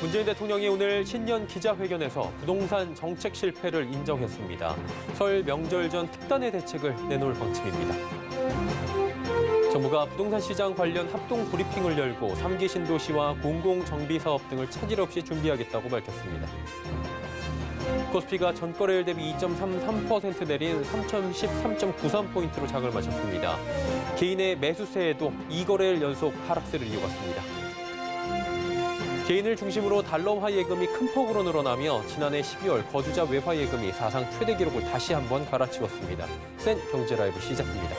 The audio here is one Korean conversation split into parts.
문재인 대통령이 오늘 신년 기자회견에서 부동산 정책 실패를 인정했습니다. 설 명절 전 특단의 대책을 내놓을 방침입니다. 정부가 부동산 시장 관련 합동 브리핑을 열고 3기 신도시와 공공정비사업 등을 차질 없이 준비하겠다고 밝혔습니다. 코스피가 전거래일 대비 2.33% 내린 3,013.93포인트로 장을 마쳤습니다. 개인의 매수세에도 2거래일 연속 하락세를 이어갔습니다. 개인을 중심으로 달러화 예금이 큰 폭으로 늘어나며 지난해 12월 거주자 외화 예금이 사상 최대 기록을 다시 한번 갈아치웠습니다. 센 경제 라이브 시작합니다.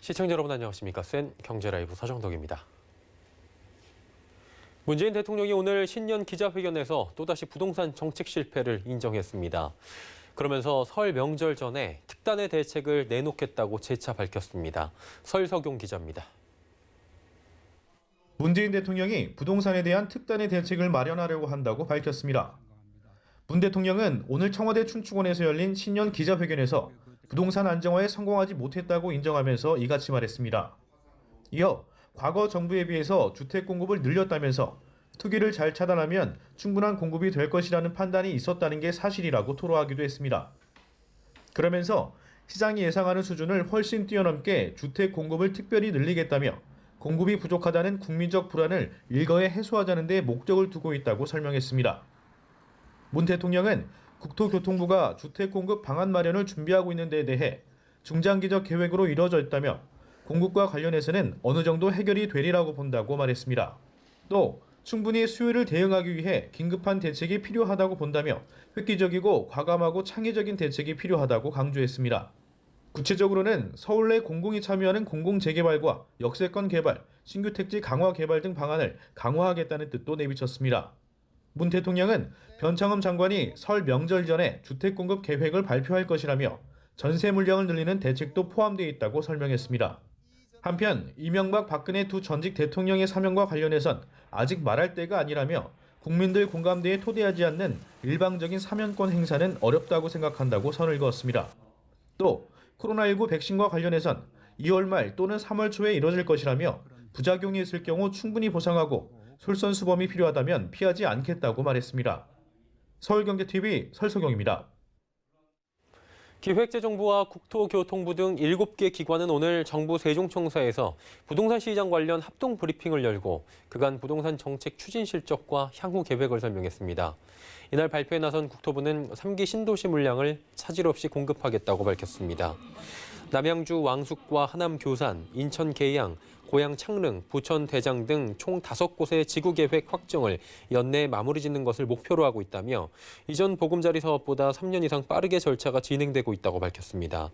시청자 여러분 안녕하십니까? 센 경제라이브 서정덕입니다. 문재인 대통령이 오늘 신년 기자회견에서 또다시 부동산 정책 실패를 인정했습니다. 그러면서 설 명절 전에 특단의 대책을 내놓겠다고 재차 밝혔습니다. 설석용 기자입니다. 문재인 대통령이 부동산에 대한 특단의 대책을 마련하려고 한다고 밝혔습니다. 문 대통령은 오늘 청와대 춘추관에서 열린 신년 기자회견에서 부동산 안정화에 성공하지 못했다고 인정하면서 이같이 말했습니다. 이어 과거 정부에 비해서 주택 공급을 늘렸다면서 투기를 잘 차단하면 충분한 공급이 될 것이라는 판단이 있었다는 게 사실이라고 토로하기도 했습니다. 그러면서 시장이 예상하는 수준을 훨씬 뛰어넘게 주택 공급을 특별히 늘리겠다며 공급이 부족하다는 국민적 불안을 일거에 해소하자는 데 목적을 두고 있다고 설명했습니다. 문 대통령은 국토교통부가 주택 공급 방안 마련을 준비하고 있는 데 대해 중장기적 계획으로 이뤄져 있다며 공급과 관련해서는 어느 정도 해결이 되리라고 본다고 말했습니다. 또 충분히 수요를 대응하기 위해 긴급한 대책이 필요하다고 본다며 획기적이고 과감하고 창의적인 대책이 필요하다고 강조했습니다. 구체적으로는 서울 내 공공이 참여하는 공공재개발과 역세권 개발, 신규 택지 강화 개발 등 방안을 강화하겠다는 뜻도 내비쳤습니다. 문 대통령은 변창흠 장관이 설 명절 전에 주택 공급 계획을 발표할 것이라며 전세 물량을 늘리는 대책도 포함되어 있다고 설명했습니다. 한편 이명박 박근혜 두 전직 대통령의 사명과 관련해선 아직 말할 때가 아니라며 국민들 공감대에 토대하지 않는 일방적인 사면권 행사는 어렵다고 생각한다고 선을 그었습니다. 또 코로나19 백신과 관련해선 2월 말 또는 3월 초에 이뤄질 것이라며 부작용이 있을 경우 충분히 보상하고 솔선수범이 필요하다면 피하지 않겠다고 말했습니다. 서울경제TV 설석용입니다. 기획재정부와 국토교통부 등 7개 기관은 오늘 정부 세종청사에서 부동산 시장 관련 합동 브리핑을 열고 그간 부동산 정책 추진 실적과 향후 계획을 설명했습니다. 이날 발표에 나선 국토부는 3기 신도시 물량을 차질 없이 공급하겠다고 밝혔습니다. 남양주 왕숙과 하남 교산, 인천 계양, 고양 창릉, 부천 대장 등 총 5곳의 지구계획 확정을 연내에 마무리 짓는 것을 목표로 하고 있다며 이전 보금자리 사업보다 3년 이상 빠르게 절차가 진행되고 있다고 밝혔습니다.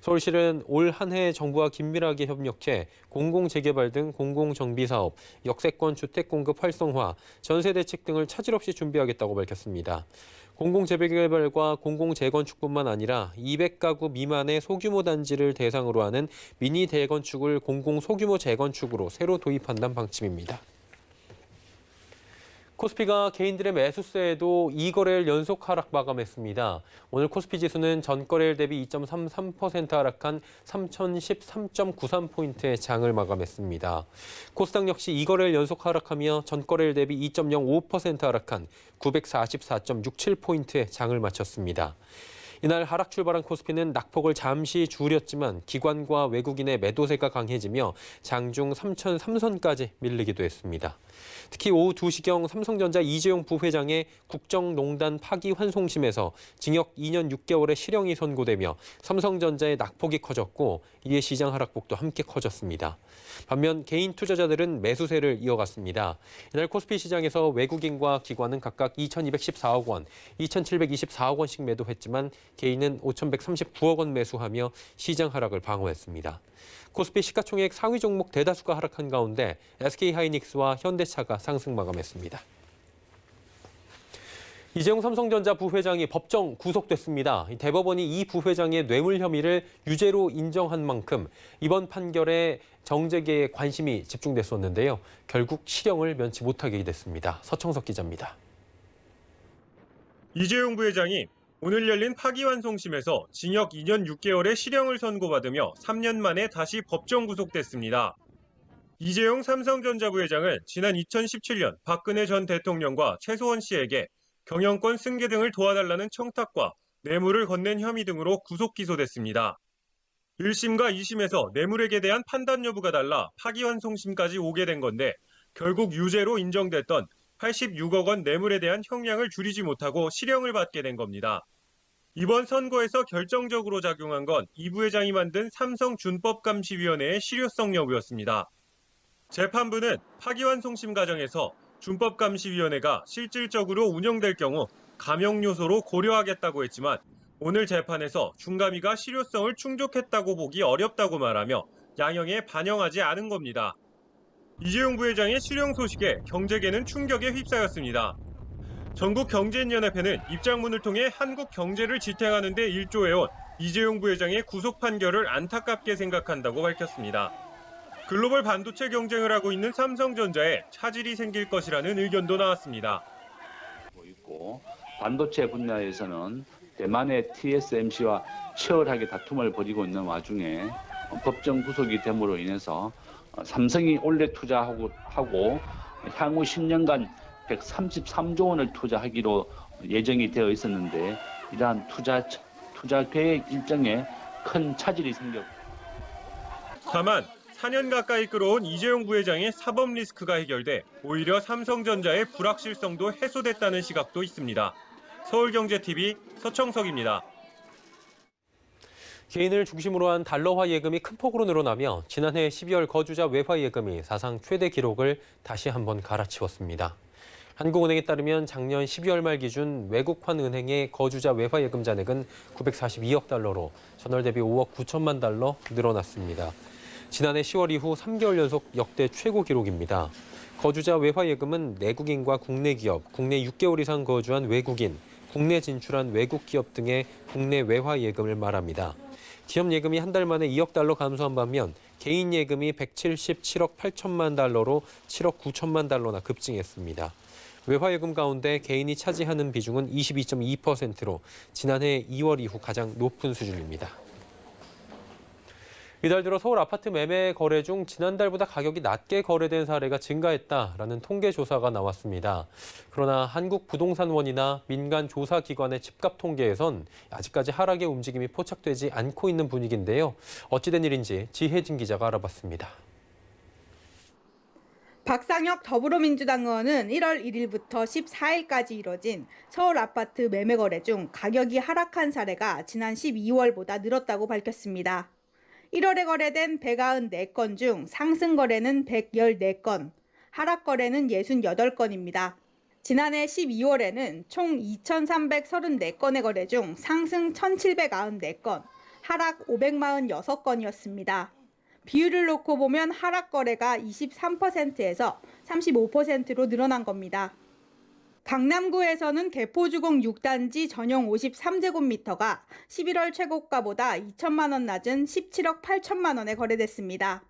서울시는 올 한 해 정부와 긴밀하게 협력해 공공재개발 등 공공정비사업, 역세권 주택 공급 활성화, 전세 대책 등을 차질 없이 준비하겠다고 밝혔습니다. 공공재개발과 공공재건축뿐만 아니라 200가구 미만의 소규모 단지를 대상으로 하는 미니 대건축을 공공소규모 재건축으로 새로 도입한다는 방침입니다. 코스피가 개인들의 매수세에도 2거래일 연속 하락 마감했습니다. 오늘 코스피 지수는 전거래일 대비 2.33% 하락한 3,013.93포인트의 장을 마감했습니다. 코스닥 역시 2거래일 연속 하락하며 전거래일 대비 2.05% 하락한 944.67포인트의 장을 마쳤습니다. 이날 하락 출발한 코스피는 낙폭을 잠시 줄였지만 기관과 외국인의 매도세가 강해지며 장중 3,003선까지 밀리기도 했습니다. 특히 오후 2시경 삼성전자 이재용 부회장의 국정농단 파기환송심에서 징역 2년 6개월의 실형이 선고되며 삼성전자의 낙폭이 커졌고 이에 시장 하락폭도 함께 커졌습니다. 반면 개인 투자자들은 매수세를 이어갔습니다. 이날 코스피 시장에서 외국인과 기관은 각각 2,214억 원, 2,724억 원씩 매도했지만 개인은 5,139억 원 매수하며 시장 하락을 방어했습니다. 코스피 시가총액 상위 종목 대다수가 하락한 가운데 SK하이닉스와 현대차가 상승 마감했습니다. 이재용 삼성전자 부회장이 법정 구속됐습니다. 대법원이 이 부회장의 뇌물 혐의를 유죄로 인정한 만큼 이번 판결에 정재계에 관심이 집중됐었는데요. 결국 실형을 면치 못하게 됐습니다. 서청석 기자입니다. 이재용 부회장이 오늘 열린 파기환송심에서 징역 2년 6개월의 실형을 선고받으며 3년 만에 다시 법정 구속됐습니다. 이재용 삼성전자 부회장은 지난 2017년 박근혜 전 대통령과 최소원 씨에게 경영권 승계 등을 도와달라는 청탁과 뇌물을 건넨 혐의 등으로 구속 기소됐습니다. 1심과 2심에서 뇌물액에 대한 판단 여부가 달라 파기환송심까지 오게 된 건데 결국 유죄로 인정됐던 86억 원 뇌물에 대한 형량을 줄이지 못하고 실형을 받게 된 겁니다. 이번 선고에서 결정적으로 작용한 건 이 부회장이 만든 삼성준법감시위원회의 실효성 여부였습니다. 재판부는 파기환송심 과정에서 준법감시위원회가 실질적으로 운영될 경우 감형 요소로 고려하겠다고 했지만 오늘 재판에서 준감위가 실효성을 충족했다고 보기 어렵다고 말하며 양형에 반영하지 않은 겁니다. 이재용 부회장의 실형 소식에 경제계는 충격에 휩싸였습니다. 전국경제인연합회는 입장문을 통해 한국 경제를 지탱하는 데 일조해온 이재용 부회장의 구속 판결을 안타깝게 생각한다고 밝혔습니다. 글로벌 반도체 경쟁을 하고 있는 삼성전자에 차질이 생길 것이라는 의견도 나왔습니다. 반도체 분야에서는 대만의 TSMC와 치열하게 다툼을 벌이고 있는 와중에 법정 구속이 됨으로 인해서 삼성이 올해 투자하고 향후 10년간 133조 원을 투자하기로 예정이 되어 있었는데 이러한 투자 계획 일정에 큰 차질이 생겼고 다만 4년 가까이 끌어온 이재용 부회장의 사법 리스크가 해결돼 오히려 삼성전자의 불확실성도 해소됐다는 시각도 있습니다. 서울경제TV 서청석입니다. 개인을 중심으로 한 달러화 예금이 큰 폭으로 늘어나며 지난해 12월 거주자 외화 예금이 사상 최대 기록을 다시 한번 갈아치웠습니다. 한국은행에 따르면 작년 12월 말 기준 외국환 은행의 거주자 외화 예금 잔액은 942억 달러로 전월 대비 5억 9천만 달러 늘어났습니다. 지난해 10월 이후 3개월 연속 역대 최고 기록입니다. 거주자 외화 예금은 내국인과 국내 기업, 국내 6개월 이상 거주한 외국인, 국내 진출한 외국 기업 등의 국내 외화 예금을 말합니다. 기업 예금이 한 달 만에 2억 달러 감소한 반면 개인 예금이 177억 8천만 달러로 7억 9천만 달러나 급증했습니다. 외화 예금 가운데 개인이 차지하는 비중은 22.2%로 지난해 2월 이후 가장 높은 수준입니다. 이달 들어 서울 아파트 매매 거래 중 지난달보다 가격이 낮게 거래된 사례가 증가했다라는 통계 조사가 나왔습니다. 그러나 한국부동산원이나 민간 조사기관의 집값 통계에선 아직까지 하락의 움직임이 포착되지 않고 있는 분위기인데요. 어찌된 일인지 지혜진 기자가 알아봤습니다. 박상혁 더불어민주당 의원은 1월 1일부터 14일까지 이뤄진 서울 아파트 매매 거래 중 가격이 하락한 사례가 지난 12월보다 늘었다고 밝혔습니다. 1월에 거래된 194건 중 상승 거래는 114건, 하락 거래는 68건입니다. 지난해 12월에는 총 2,334건의 거래 중 상승 1,794건, 하락 546건이었습니다. 비율을 놓고 보면 하락 거래가 23%에서 35%로 늘어난 겁니다. 강남구에서는 개포주공 6단지 전용 53제곱미터가 11월 최고가보다 2천만 원 낮은 17억 8천만 원에 거래됐습니다.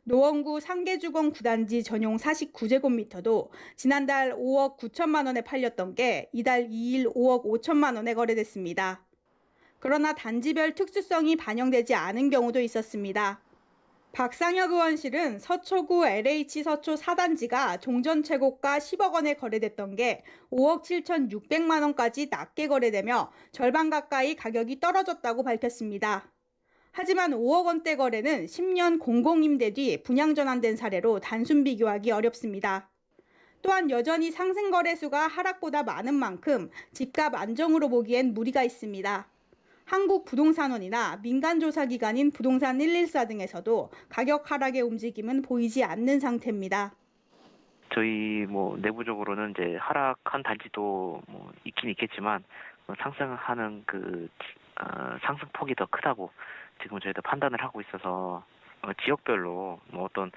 노원구 상계주공 9단지 전용 49제곱미터도 지난달 5억 9천만 원에 팔렸던 게 이달 2일 5억 5천만 원에 거래됐습니다. 그러나 단지별 특수성이 반영되지 않은 경우도 있었습니다. 박상혁 의원실은 서초구 LH 서초 4단지가 종전 최고가 10억 원에 거래됐던 게 5억 7,600만 원까지 낮게 거래되며 절반 가까이 가격이 떨어졌다고 밝혔습니다. 하지만 5억 원대 거래는 10년 공공임대 뒤 분양 전환된 사례로 단순 비교하기 어렵습니다. 또한 여전히 상승 거래수가 하락보다 많은 만큼 집값 안정으로 보기엔 무리가 있습니다. 한국부동산원이나 민간조사기관인 부동산 114 등에서도 가격 하락의 움직임은 보이지 않는 상태입니다. 저희 내부적으로는 이제 하락한 단지도 있긴 있겠지만 상승하는 상승폭이 더 크다고 지금 저희도 판단을 하고 있어서 지역별로 어떤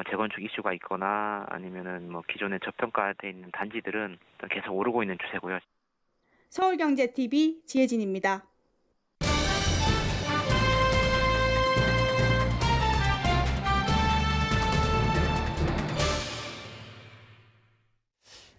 재건축 이슈가 있거나 아니면은 기존에 저평가돼 있는 단지들은 계속 오르고 있는 추세고요. 서울경제TV 지혜진입니다.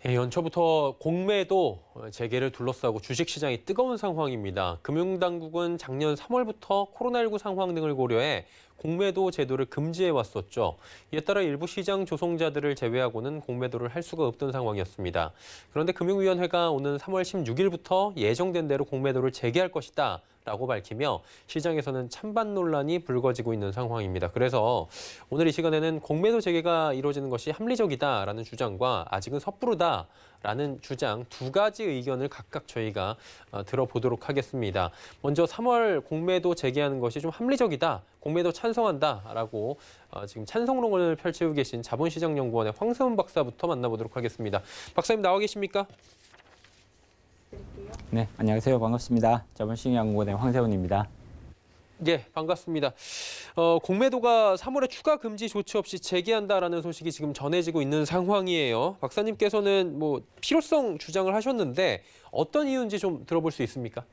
연초부터 공매도 재개를 둘러싸고 주식시장이 뜨거운 상황입니다. 금융당국은 작년 3월부터 코로나19 상황 등을 고려해 공매도 제도를 금지해 왔었죠. 이에 따라 일부 시장 조성자들을 제외하고는 공매도를 할 수가 없던 상황이었습니다. 그런데 금융위원회가 오는 3월 16일부터 예정된 대로 공매도를 재개할 것이다 라고 밝히며 시장에서는 찬반 논란이 불거지고 있는 상황입니다. 그래서 오늘 이 시간에는 공매도 재개가 이루어지는 것이 합리적이다라는 주장과 아직은 섣부르다라는 주장 두 가지 의견을 각각 저희가 들어보도록 하겠습니다. 먼저 3월 공매도 재개하는 것이 좀 합리적이다, 공매도 찬성한다라고 지금 찬성론을 펼치고 계신 자본시장연구원의 황세훈 박사부터 만나보도록 하겠습니다. 박사님 나와 계십니까? 네, 안녕하세요. 반갑습니다. 자본시장연구원의 황세훈입니다. 예, 반갑습니다. 공매도가 3월에 추가 금지 조치 없이 재개한다라는 소식이 지금 전해지고 있는 상황이에요. 박사님께서는 필요성 주장을 하셨는데 어떤 이유인지 좀 들어볼 수 있습니까?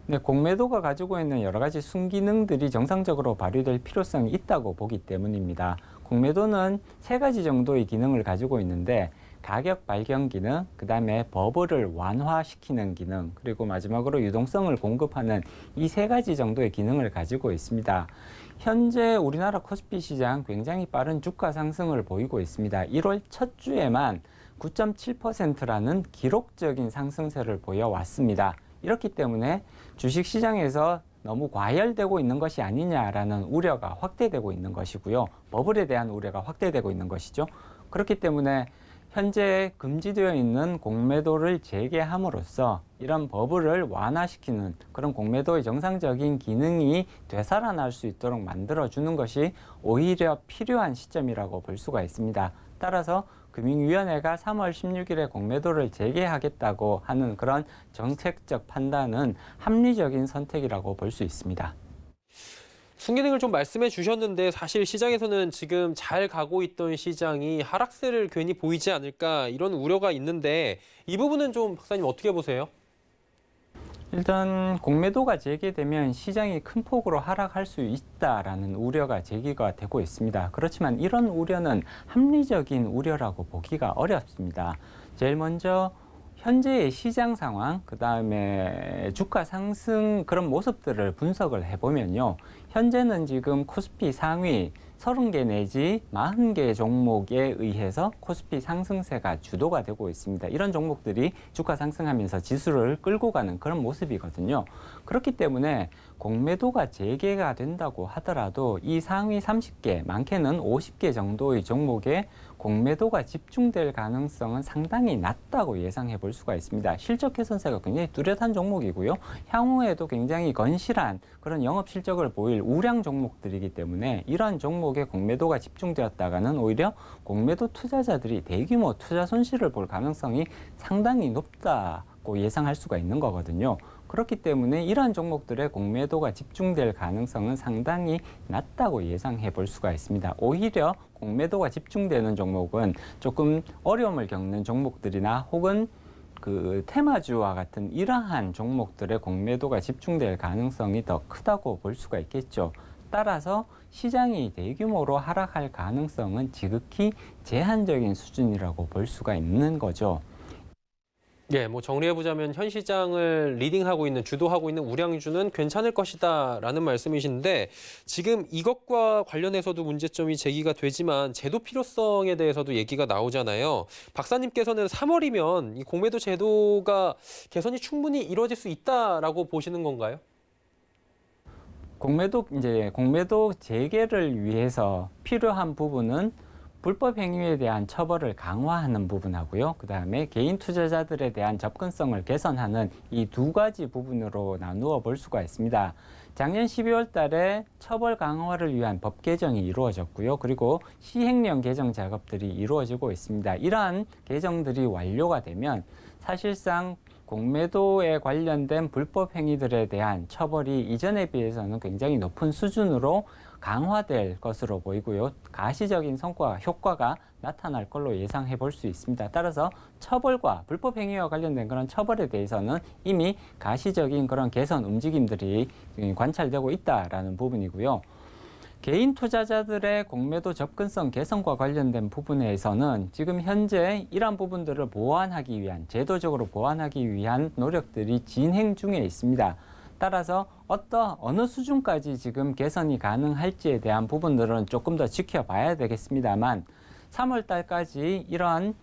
네, 공매도가 가지고 있는 여러 가지 순기능들이 정상적으로 발휘될 필요성이 있다고 보기 때문입니다. 공매도는 세 가지 정도의 기능을 가지고 있는데 가격 발견 기능, 그다음에 버블을 완화시키는 기능, 그리고 마지막으로 유동성을 공급하는 이 세 가지 정도의 기능을 가지고 있습니다. 현재 우리나라 코스피 시장 굉장히 빠른 주가 상승을 보이고 있습니다. 1월 첫 주에만 9.7%라는 기록적인 상승세를 보여왔습니다. 이렇기 때문에 주식시장에서 너무 과열되고 있는 것이 아니냐라는 우려가 확대되고 있는 것이고요. 버블에 대한 우려가 확대되고 있는 것이죠. 그렇기 때문에 현재 금지되어 있는 공매도를 재개함으로써 이런 버블을 완화시키는 그런 공매도의 정상적인 기능이 되살아날 수 있도록 만들어주는 것이 오히려 필요한 시점이라고 볼 수가 있습니다. 따라서 금융위원회가 3월 16일에 공매도를 재개하겠다고 하는 그런 정책적 판단은 합리적인 선택이라고 볼 수 있습니다. 순기능을 좀 말씀해 주셨는데 사실 시장에서는 지금 잘 가고 있던 시장이 하락세를 괜히 보이지 않을까 이런 우려가 있는데 이 부분은 좀 박사님 어떻게 보세요? 일단 공매도가 재개되면 시장이 큰 폭으로 하락할 수 있다라는 우려가 제기가 되고 있습니다. 그렇지만 이런 우려는 합리적인 우려라고 보기가 어렵습니다. 제일 먼저 현재의 시장 상황, 그다음에 주가 상승 그런 모습들을 분석을 해보면요. 현재는 지금 코스피 상위 30개 내지 40개 종목에 의해서 코스피 상승세가 주도가 되고 있습니다. 이런 종목들이 주가 상승하면서 지수를 끌고 가는 그런 모습이거든요. 그렇기 때문에 공매도가 재개가 된다고 하더라도 이 상위 30개, 많게는 50개 정도의 종목에 공매도가 집중될 가능성은 상당히 낮다고 예상해 볼 수가 있습니다. 실적 개선세가 굉장히 뚜렷한 종목이고요. 향후에도 굉장히 건실한 그런 영업 실적을 보일 우량 종목들이기 때문에 이러한 종목에 공매도가 집중되었다가는 오히려 공매도 투자자들이 대규모 투자 손실을 볼 가능성이 상당히 높다고 예상할 수가 있는 거거든요. 그렇기 때문에 이러한 종목들의 공매도가 집중될 가능성은 상당히 낮다고 예상해 볼 수가 있습니다. 오히려 공매도가 집중되는 종목은 조금 어려움을 겪는 종목들이나 혹은 그 테마주와 같은 이러한 종목들의 공매도가 집중될 가능성이 더 크다고 볼 수가 있겠죠. 따라서 시장이 대규모로 하락할 가능성은 지극히 제한적인 수준이라고 볼 수가 있는 거죠. 예, 뭐 정리해보자면 현 시장을 리딩하고 있는, 주도하고 있는 우량주는 괜찮을 것이다라는 말씀이신데 지금 이것과 관련해서도 문제점이 제기가 되지만 제도 필요성에 대해서도 얘기가 나오잖아요. 박사님께서는 3월이면 이 공매도 제도가 개선이 충분히 이루어질 수 있다라고 보시는 건가요? 공매도 재개를 위해서 필요한 부분은 불법 행위에 대한 처벌을 강화하는 부분하고요. 그다음에 개인 투자자들에 대한 접근성을 개선하는 이 두 가지 부분으로 나누어 볼 수가 있습니다. 작년 12월 달에 처벌 강화를 위한 법 개정이 이루어졌고요. 그리고 시행령 개정 작업들이 이루어지고 있습니다. 이러한 개정들이 완료가 되면 사실상 공매도에 관련된 불법 행위들에 대한 처벌이 이전에 비해서는 굉장히 높은 수준으로 강화될 것으로 보이고요. 가시적인 성과, 효과가 나타날 걸로 예상해 볼 수 있습니다. 따라서 처벌과 불법 행위와 관련된 그런 처벌에 대해서는 이미 가시적인 그런 개선 움직임들이 관찰되고 있다라는 부분이고요. 개인 투자자들의 공매도 접근성 개선과 관련된 부분에서는 지금 현재 이러한 부분들을 보완하기 위한, 제도적으로 보완하기 위한 노력들이 진행 중에 있습니다. 따라서 어느 수준까지 지금 개선이 가능할지에 대한 부분들은 조금 더 지켜봐야 되겠습니다만 3월 달까지 이러한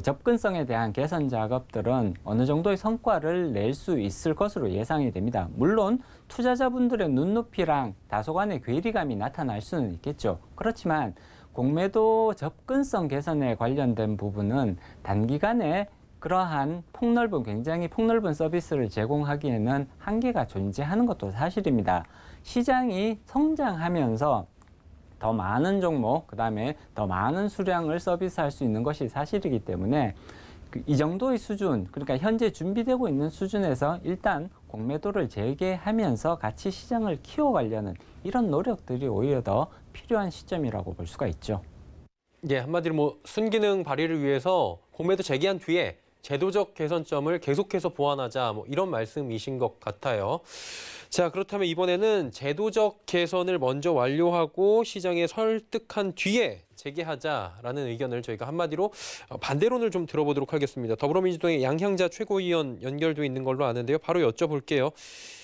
접근성에 대한 개선 작업들은 어느 정도의 성과를 낼 수 있을 것으로 예상이 됩니다. 물론 투자자분들의 눈높이랑 다소간의 괴리감이 나타날 수는 있겠죠. 그렇지만 공매도 접근성 개선에 관련된 부분은 단기간에 그러한 굉장히 폭넓은 서비스를 제공하기에는 한계가 존재하는 것도 사실입니다. 시장이 성장하면서 더 많은 종목, 그다음에 더 많은 수량을 서비스할 수 있는 것이 사실이기 때문에 이 정도의 수준, 그러니까 현재 준비되고 있는 수준에서 일단 공매도를 재개하면서 같이 시장을 키워가려는 이런 노력들이 오히려 더 필요한 시점이라고 볼 수가 있죠. 예, 한마디로 뭐 순기능 발휘를 위해서 공매도 재개한 뒤에 제도적 개선점을 계속해서 보완하자, 뭐 이런 말씀이신 것 같아요. 자, 그렇다면 이번에는 제도적 개선을 먼저 완료하고 시장에 설득한 뒤에 재개하자라는 의견을 저희가 한마디로 반대론을 좀 들어보도록 하겠습니다. 더불어민주당의 양향자 최고위원 연결돼 있는 걸로 아는데요. 바로 여쭤볼게요.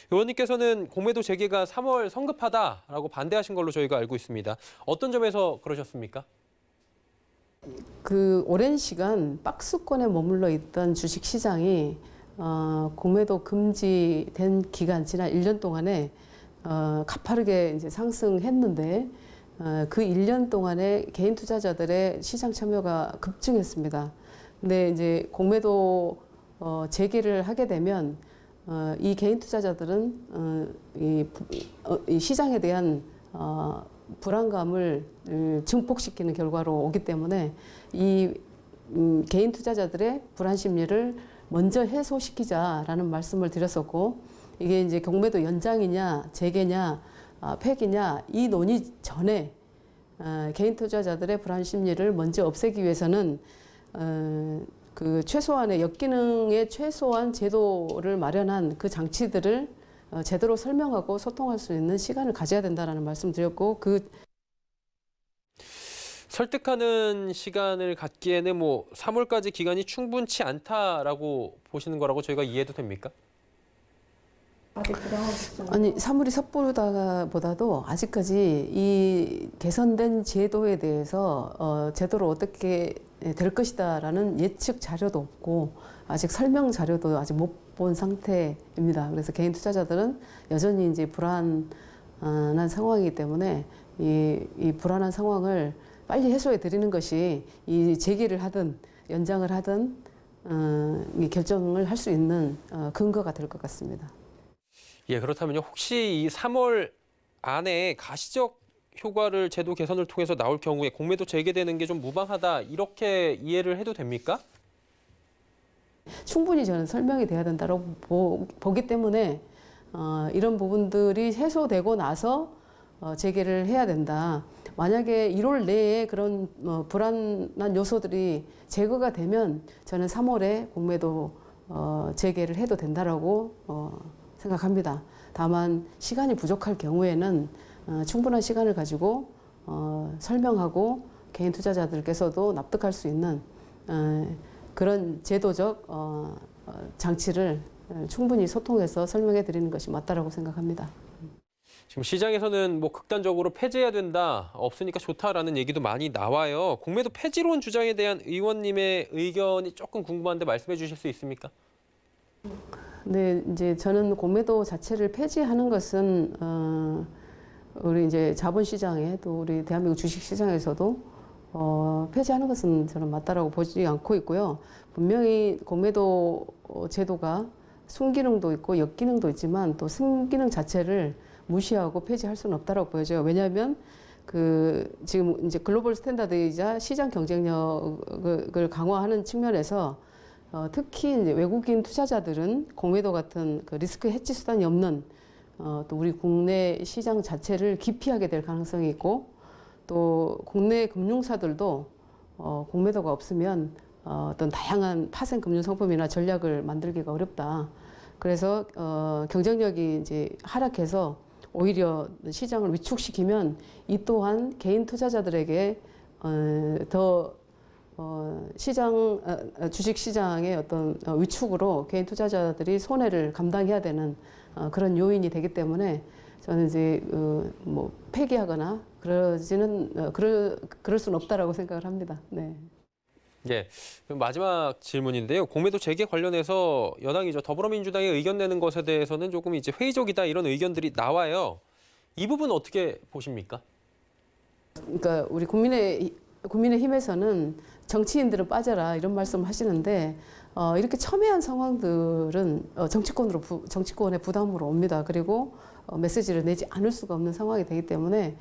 의원님께서는 공매도 재개가 3월 성급하다라고 반대하신 걸로 저희가 알고 있습니다. 어떤 점에서 그러셨습니까? 오랜 시간 박스권에 머물러 있던 주식시장이 공매도 금지된 기간 지난 1년 동안에 가파르게 이제 상승했는데 그 1년 동안에 개인 투자자들의 시장 참여가 급증했습니다. 근데 이제 공매도 재개를 하게 되면 이 개인 투자자들은 이 시장에 대한 불안감을 증폭시키는 결과로 오기 때문에 이 개인 투자자들의 불안 심리를 먼저 해소시키자라는 말씀을 드렸었고, 이게 이제 공매도 연장이냐 재개냐 폐기냐 이 논의 전에 개인 투자자들의 불안 심리를 먼저 없애기 위해서는 최소한의 역기능의 최소한 제도를 마련한 그 장치들을 제대로 설명하고 소통할 수 있는 시간을 가져야 된다라는 말씀드렸고, 설득하는 시간을 갖기에는 뭐 3월까지 기간이 충분치 않다라고 보시는 거라고 저희가 이해해도 됩니까? 아니 3월이 섣부르다보다도 아직까지 이 개선된 제도에 대해서 제도로 어떻게 될 것이다라는 예측 자료도 없고 아직 설명 자료도 아직 못 본 상태입니다. 그래서 개인 투자자들은 여전히 이제 불안한 상황이기 때문에 이 불안한 상황을 빨리 해소해 드리는 것이 이 재개를 하든 연장을 하든 이 결정을 할 수 있는 근거가 될 것 같습니다. 예, 그렇다면요. 혹시 이 3월 안에 가시적 효과를 제도 개선을 통해서 나올 경우에 공매도 재개되는 게 좀 무방하다 이렇게 이해를 해도 됩니까? 충분히 저는 설명이 돼야 된다고 보기 때문에 이런 부분들이 해소되고 나서 재개를 해야 된다. 만약에 1월 내에 그런 불안한 요소들이 제거가 되면 저는 3월에 공매도 재개를 해도 된다라고 생각합니다. 다만 시간이 부족할 경우에는 충분한 시간을 가지고 설명하고 개인 투자자들께서도 납득할 수 있는 그런 제도적 장치를 충분히 소통해서 설명해 드리는 것이 맞다라고 생각합니다. 지금 시장에서는 뭐 극단적으로 폐지해야 된다, 없으니까 좋다라는 얘기도 많이 나와요. 공매도 폐지론 주장에 대한 의원님의 의견이 조금 궁금한데 말씀해 주실 수 있습니까? 네, 이제 저는 공매도 자체를 폐지하는 것은 우리 이제 자본시장에 또 우리 대한민국 주식시장에서도 폐지하는 것은 저는 맞다라고 보지 않고 있고요. 분명히 공매도 제도가 순기능도 있고 역기능도 있지만 또 순기능 자체를 무시하고 폐지할 수는 없다라고 보여져요. 왜냐하면 지금 이제 글로벌 스탠다드이자 시장 경쟁력을 강화하는 측면에서 특히 이제 외국인 투자자들은 공매도 같은 그 리스크 해지 수단이 없는 또 우리 국내 시장 자체를 기피하게 될 가능성이 있고 또 국내 금융사들도 공매도가 없으면 어떤 다양한 파생 금융 상품이나 전략을 만들기가 어렵다. 그래서 경쟁력이 이제 하락해서 오히려 시장을 위축시키면 이 또한 개인 투자자들에게 더 주식 시장의 어떤 위축으로 개인 투자자들이 손해를 감당해야 되는 그런 요인이 되기 때문에 저는 이제 뭐 폐기하거나 그럴 수는 없다라고 생각을 합니다. 네. 예, 그럼 마지막 질문인데요. 공매도 재개 관련해서 여당이죠. 더불어민주당이 의견 내는 것에 대해서는 조금 이제 회의적이다 이런 의견들이 나와요. 이 부분 어떻게 보십니까? 그러니까 우리 국민의힘에서는 정치인들은 빠져라 이런 말씀을 하시는데 이렇게 첨예한 상황들은 정치권의 부담으로 옵니다. 그리고 메시지를 내지 않을 수가 없는 상황이 되기 때문에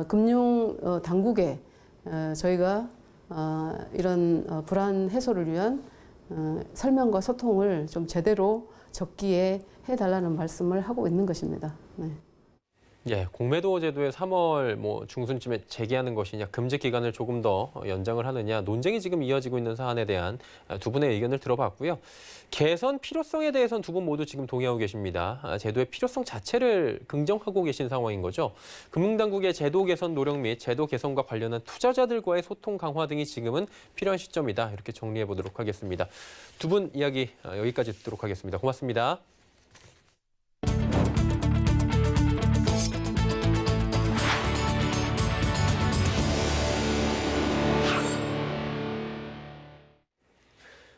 금융 당국에 저희가 이런 불안 해소를 위한 설명과 소통을 좀 제대로 적기에 해달라는 말씀을 하고 있는 것입니다. 네. 예, 공매도 제도의 3월 중순쯤에 재개하는 것이냐, 금지 기간을 조금 더 연장을 하느냐, 논쟁이 지금 이어지고 있는 사안에 대한 두 분의 의견을 들어봤고요. 개선 필요성에 대해서는 두 분 모두 지금 동의하고 계십니다. 제도의 필요성 자체를 긍정하고 계신 상황인 거죠. 금융당국의 제도 개선 노력 및 제도 개선과 관련한 투자자들과의 소통 강화 등이 지금은 필요한 시점이다. 이렇게 정리해 보도록 하겠습니다. 두 분 이야기 여기까지 듣도록 하겠습니다. 고맙습니다.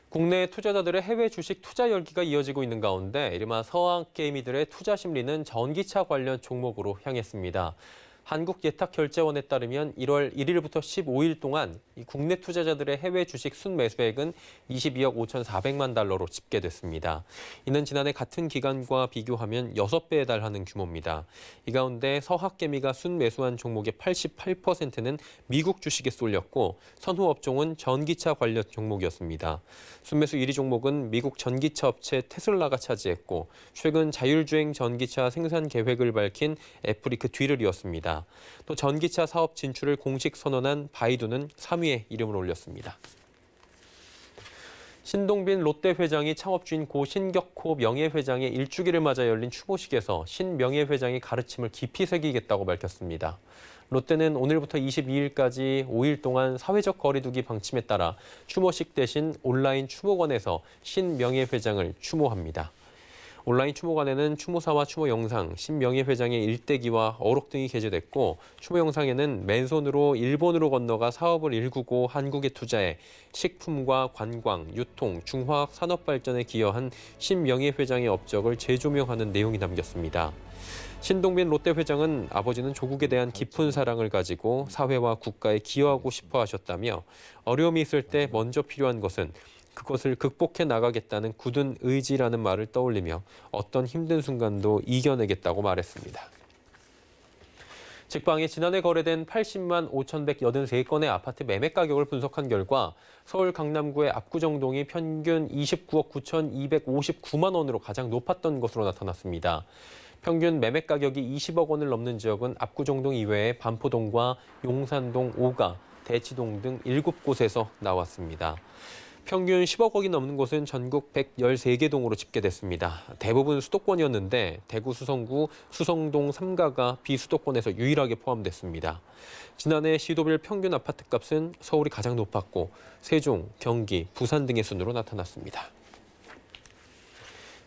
국내 투자자들의 해외 주식 투자 열기가 이어지고 있는 가운데 이른바 서학개미들의 투자 심리는 전기차 관련 종목으로 향했습니다. 한국예탁결제원에 따르면 1월 1일부터 15일 동안 이 국내 투자자들의 해외 주식 순매수액은 22억 5,400만 달러로 집계됐습니다. 이는 지난해 같은 기간과 비교하면 6배에 달하는 규모입니다. 이 가운데 서학개미가 순매수한 종목의 88%는 미국 주식에 쏠렸고 선호 업종은 전기차 관련 종목이었습니다. 순매수 1위 종목은 미국 전기차 업체 테슬라가 차지했고 최근 자율주행 전기차 생산 계획을 밝힌 애플이 그 뒤를 이었습니다. 또 전기차 사업 진출을 공식 선언한 바이두는 3위에 이름을 올렸습니다. 신동빈 롯데 회장이 창업주인 고 신격호 명예회장의 일주기를 맞아 열린 추모식에서 신 명예회장의 가르침을 깊이 새기겠다고 밝혔습니다. 롯데는 오늘부터 22일까지 5일 동안 사회적 거리두기 방침에 따라 추모식 대신 온라인 추모관에서 신 명예회장을 추모합니다. 온라인 추모관에는 추모사와 추모 영상, 신 명예회장의 일대기와 어록 등이 게재됐고 추모 영상에는 맨손으로 일본으로 건너가 사업을 일구고 한국에 투자해 식품과 관광, 유통, 중화학 산업 발전에 기여한 신 명예회장의 업적을 재조명하는 내용이 담겼습니다. 신동빈 롯데 회장은 아버지는 조국에 대한 깊은 사랑을 가지고 사회와 국가에 기여하고 싶어 하셨다며 어려움이 있을 때 먼저 필요한 것은 그것을 극복해 나가겠다는 굳은 의지라는 말을 떠올리며 어떤 힘든 순간도 이겨내겠다고 말했습니다. 직방이 지난해 거래된 80만 5,183건의 아파트 매매 가격을 분석한 결과 서울 강남구의 압구정동이 평균 29억 9,259만 원으로 가장 높았던 것으로 나타났습니다. 평균 매매 가격이 20억 원을 넘는 지역은 압구정동 이외에 반포동과 용산동 5가, 대치동 등 7곳에서 나왔습니다. 평균 10억 원이 넘는 곳은 전국 113개 동으로 집계됐습니다. 대부분 수도권이었는데 대구 수성구 수성동 3가가 비수도권에서 유일하게 포함됐습니다. 지난해 시도별 평균 아파트값은 서울이 가장 높았고 세종, 경기, 부산 등의 순으로 나타났습니다.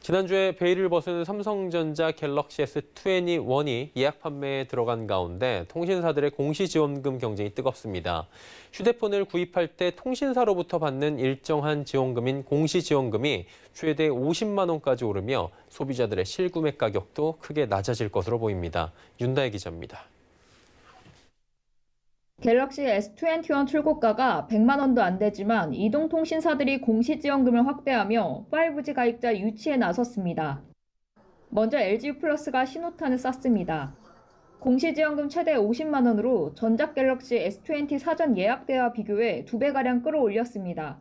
지난주에 베일을 벗은 삼성전자 갤럭시 S21이 예약 판매에 들어간 가운데 통신사들의 공시지원금 경쟁이 뜨겁습니다. 휴대폰을 구입할 때 통신사로부터 받는 일정한 지원금인 공시지원금이 최대 50만 원까지 오르며 소비자들의 실구매 가격도 크게 낮아질 것으로 보입니다. 윤다혜 기자입니다. 갤럭시 S21 출고가가 100만 원도 안 되지만 이동통신사들이 공시지원금을 확대하며 5G 가입자 유치에 나섰습니다. 먼저 LG유플러스가 신호탄을 쐈습니다. 공시지원금 최대 50만 원으로 전작갤럭시 S20 사전 예약대와 비교해 2배가량 끌어올렸습니다.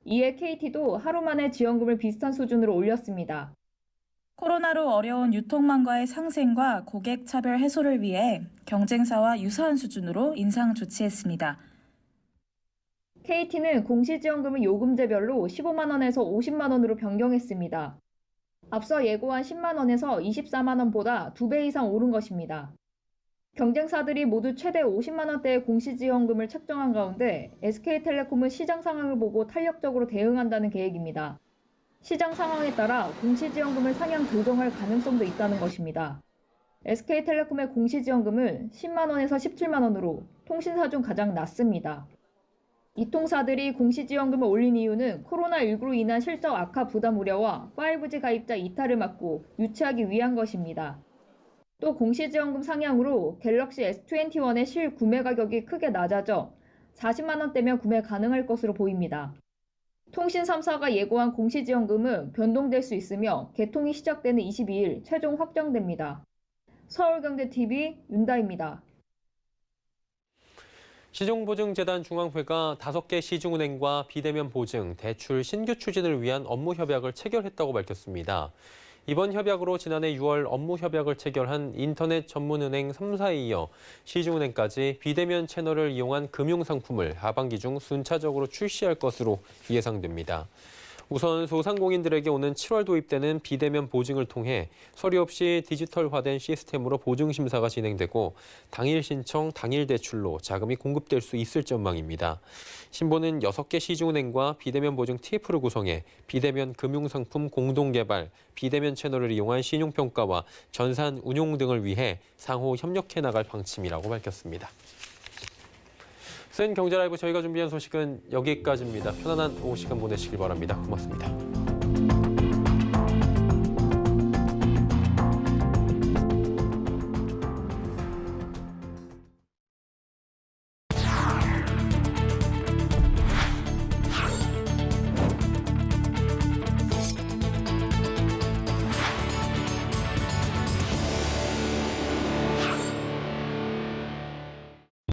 이에 KT도 하루 만에 지원금을 비슷한 수준으로 올렸습니다. 코로나로 어려운 유통망과의 상생과 고객 차별 해소를 위해 경쟁사와 유사한 수준으로 인상 조치했습니다. KT는 공시지원금을 요금제별로 15만 원에서 50만 원으로 변경했습니다. 앞서 예고한 10만 원에서 24만 원보다 2배 이상 오른 것입니다. 경쟁사들이 모두 최대 50만 원대의 공시지원금을 책정한 가운데 SK텔레콤은 시장 상황을 보고 탄력적으로 대응한다는 계획입니다. 시장 상황에 따라 공시지원금을 상향 조정할 가능성도 있다는 것입니다. SK텔레콤의 공시지원금은 10만 원에서 17만 원으로 통신사 중 가장 낮습니다. 이 통사들이 공시지원금을 올린 이유는 코로나19로 인한 실적 악화 부담 우려와 5G 가입자 이탈을 막고 유치하기 위한 것입니다. 또 공시지원금 상향으로 갤럭시 S21의 실 구매 가격이 크게 낮아져 40만 원대면 구매 가능할 것으로 보입니다. 통신 3사가 예고한 공시지원금은 변동될 수 있으며 개통이 시작되는 22일 최종 확정됩니다. 서울경제TV 윤다입니다. 신용보증재단 중앙회가 5개 시중은행과 비대면 보증, 대출 신규 추진을 위한 업무 협약을 체결했다고 밝혔습니다. 이번 협약으로 지난해 6월 업무 협약을 체결한 인터넷 전문은행 3사에 이어 시중은행까지 비대면 채널을 이용한 금융상품을 하반기 중 순차적으로 출시할 것으로 예상됩니다. 우선 소상공인들에게 오는 7월 도입되는 비대면 보증을 통해 서류 없이 디지털화된 시스템으로 보증 심사가 진행되고 당일 신청, 당일 대출로 자금이 공급될 수 있을 전망입니다. 신보는 6개 시중은행과 비대면 보증 TF를 구성해 비대면 금융상품 공동개발, 비대면 채널을 이용한 신용평가와 전산 운용 등을 위해 상호 협력해 나갈 방침이라고 밝혔습니다. 센 경제라이브 저희가 준비한 소식은 여기까지입니다. 편안한 오후 시간 보내시길 바랍니다. 고맙습니다.